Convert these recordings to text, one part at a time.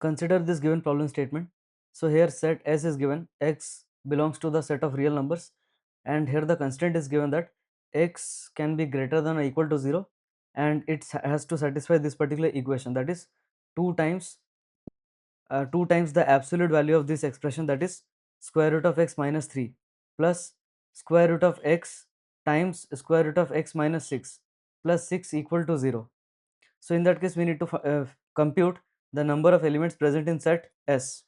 consider this given problem statement. So here set S is given, X belongs to the set of real numbers, and here the constraint is given that X can be greater than or equal to 0, and it has to satisfy this particular equation, that is 2 times 2 times the absolute value of this expression, that is square root of x minus 3 plus square root of x times square root of x minus 6 plus 6 equal to 0. So in that case we need to compute the number of elements present in set S.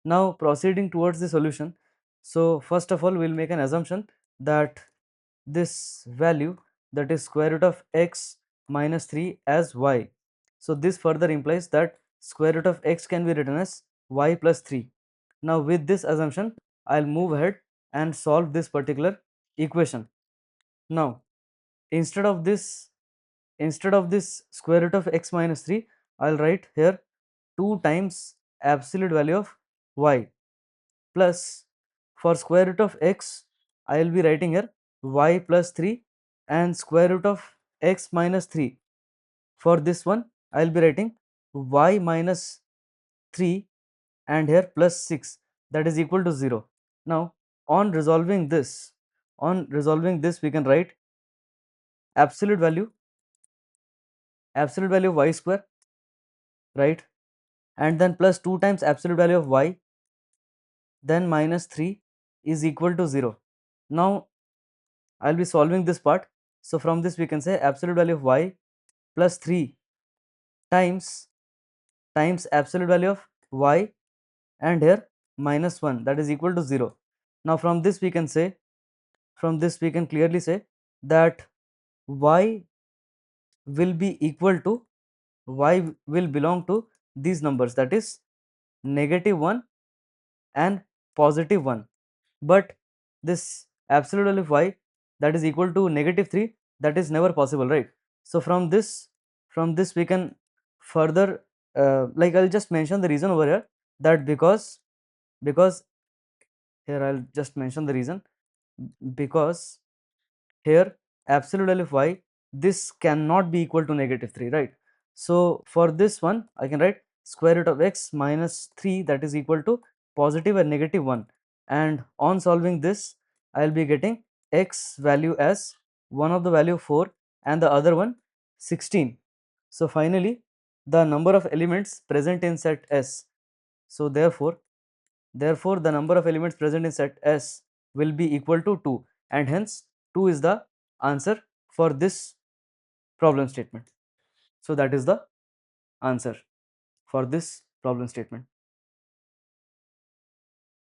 Now proceeding towards the solution, so first of all we will make an assumption that this value, that is square root of x minus 3 as y. So this further implies that square root of x can be written as y plus 3. Now with this assumption I will move ahead and solve this particular equation. Now instead of this square root of x minus 3, I will write here 2 times absolute value of y plus, for square root of x I will be writing here y plus 3, and square root of x minus 3, for this one I will be writing y minus 3 and here plus 6, that is equal to 0. Now on resolving this we can write absolute value of y square, right, and then plus 2 times absolute value of y, then minus 3 is equal to 0. Now I will be solving this part. So from this we can say absolute value of y plus 3 times absolute value of y and here minus 1, that is equal to 0. Now from this we can clearly say that y will be equal to, y will belong to these numbers, that is -1 and +1, but this absolute value of y that is equal to -3, that is never possible, right? So from this we can further like I'll just mention the reason over here, that because here I'll just mention the reason, because here absolute value of y, this cannot be equal to -3, right? So for this one I can write square root of x minus 3, that is equal to positive and -1, and on solving this I will be getting x value as one of the value 4 and the other one 16. So finally the number of elements present in set S, so therefore the number of elements present in set S will be equal to 2, and hence 2 is the answer for this problem statement. So that is the answer for this problem statement.